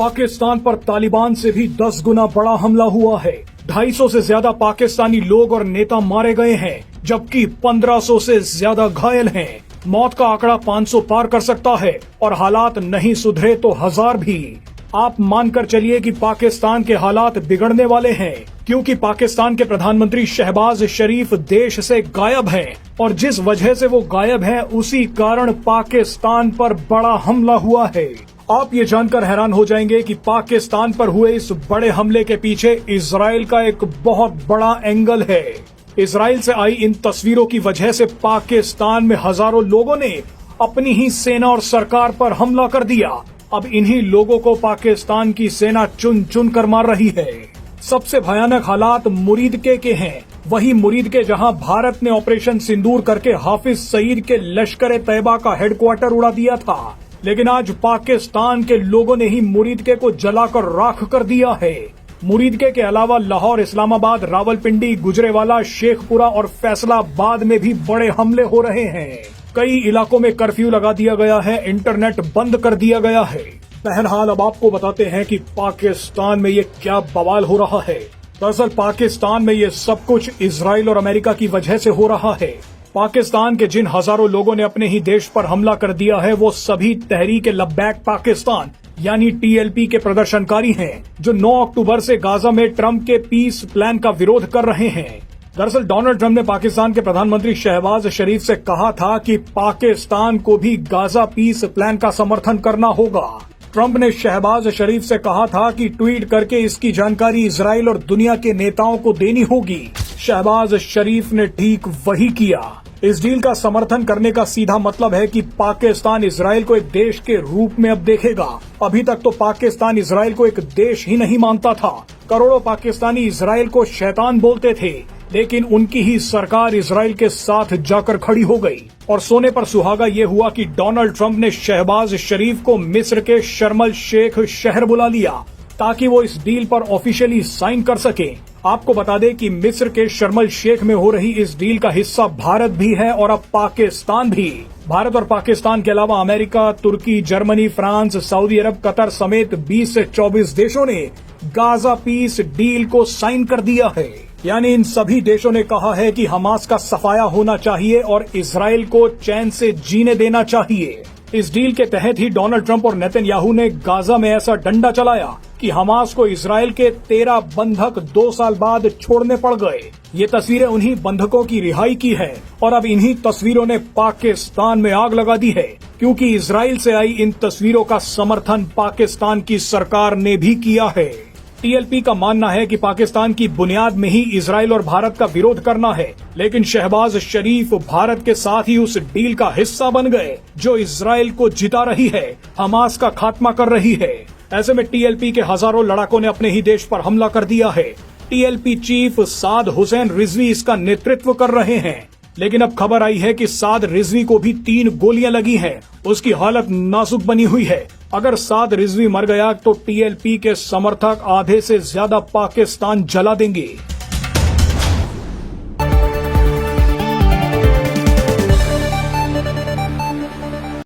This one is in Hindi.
पाकिस्तान पर तालिबान से भी 10 गुना बड़ा हमला हुआ है। 250 से ज्यादा पाकिस्तानी लोग और नेता मारे गए हैं, जबकि 1500 से ज्यादा घायल हैं। मौत का आंकड़ा 500 पार कर सकता है और हालात नहीं सुधरे तो 1000 भी। आप मानकर चलिए कि पाकिस्तान के हालात बिगड़ने वाले हैं, क्योंकि पाकिस्तान के प्रधानमंत्री शहबाज शरीफ देश से गायब हैं और जिस वजह से वो गायब हैं उसी कारण पाकिस्तान पर बड़ा हमला हुआ है। आप ये जानकर हैरान हो जाएंगे कि पाकिस्तान पर हुए इस बड़े हमले के पीछे इजराइल का एक बहुत बड़ा एंगल है। इजराइल से आई इन तस्वीरों की वजह से पाकिस्तान में हजारों लोगों ने अपनी ही सेना और सरकार पर हमला कर दिया। अब इन्हीं लोगों को पाकिस्तान की सेना चुन चुन कर मार रही है। सबसे भयानक हालात मुरीदके के हैं। वही मुरीदके जहां भारत ने ऑपरेशन सिंदूर करके हाफिज सईद के लश्कर तैयबा का हेडक्वार्टर उड़ा दिया था, लेकिन आज पाकिस्तान के लोगों ने ही मुरीदके को जलाकर राख कर दिया है। मुरीदके के अलावा लाहौर, इस्लामाबाद, रावलपिंडी, गुजरेवाला, शेखपुरा और फैसलाबाद में भी बड़े हमले हो रहे हैं। कई इलाकों में कर्फ्यू लगा दिया गया है, इंटरनेट बंद कर दिया गया है। बहरहाल अब आपको बताते हैं कि पाकिस्तान में ये क्या बवाल हो रहा है। दरअसल पाकिस्तान में ये सब कुछ इजराइल और अमेरिका की वजह से हो रहा है। पाकिस्तान के जिन हजारों लोगों ने अपने ही देश पर हमला कर दिया है वो सभी तहरीक लब्बैक पाकिस्तान यानी टीएलपी के प्रदर्शनकारी हैं, जो 9 अक्टूबर से गाजा में ट्रंप के पीस प्लान का विरोध कर रहे हैं। दरअसल डोनाल्ड ट्रंप ने पाकिस्तान के प्रधानमंत्री शहबाज शरीफ से कहा था कि पाकिस्तान को भी गाजा पीस प्लान का समर्थन करना होगा। ट्रंप ने शहबाज शरीफ से कहा था कि ट्वीट करके इसकी जानकारी इजराइल और दुनिया के नेताओं को देनी होगी। शहबाज शरीफ ने ठीक वही किया। इस डील का समर्थन करने का सीधा मतलब है कि पाकिस्तान इजराइल को एक देश के रूप में अब देखेगा। अभी तक तो पाकिस्तान इजराइल को एक देश ही नहीं मानता था। करोड़ों पाकिस्तानी इजराइल को शैतान बोलते थे, लेकिन उनकी ही सरकार इजराइल के साथ जाकर खड़ी हो गई। और सोने पर सुहागा ये हुआ कि डोनाल्ड ट्रंप ने शहबाज शरीफ को मिस्र के शर्म अल शेख शहर बुला लिया ताकि वो इस डील पर ऑफिशियली साइन कर सके। आपको बता दें कि मिस्र के शर्म अल शेख में हो रही इस डील का हिस्सा भारत भी है और अब पाकिस्तान भी। भारत और पाकिस्तान के अलावा अमेरिका, तुर्की, जर्मनी, फ्रांस, सऊदी अरब, कतर समेत 20 से 24 देशों ने गाजा पीस डील को साइन कर दिया है। यानी इन सभी देशों ने कहा है कि हमास का सफाया होना चाहिए और इजराइल को चैन से जीने देना चाहिए। इस डील के तहत ही डोनाल्ड ट्रंप और नेतन्याहू ने गाजा में ऐसा डंडा चलाया कि हमास को इजराइल के 13 बंधक 2 साल बाद छोड़ने पड़ गए। ये तस्वीरें उन्हीं बंधकों की रिहाई की है और अब इन्हीं तस्वीरों ने पाकिस्तान में आग लगा दी है, क्योंकि इजराइल से आई इन तस्वीरों का समर्थन पाकिस्तान की सरकार ने भी किया है। टीएलपी का मानना है कि पाकिस्तान की बुनियाद में ही इजराइल और भारत का विरोध करना है, लेकिन शहबाज शरीफ भारत के साथ ही उस डील का हिस्सा बन गए जो इजराइल को जिता रही है, हमास का खात्मा कर रही है। ऐसे में टीएलपी के हजारों लड़ाकों ने अपने ही देश पर हमला कर दिया है। टीएलपी चीफ साद हुसैन रिजवी इसका नेतृत्व कर रहे हैं, लेकिन अब खबर आई है कि साद रिजवी को भी 3 गोलियां लगी हैं। उसकी हालत नाजुक बनी हुई है। अगर साद रिजवी मर गया तो टीएलपी के समर्थक आधे से ज्यादा पाकिस्तान जला देंगे।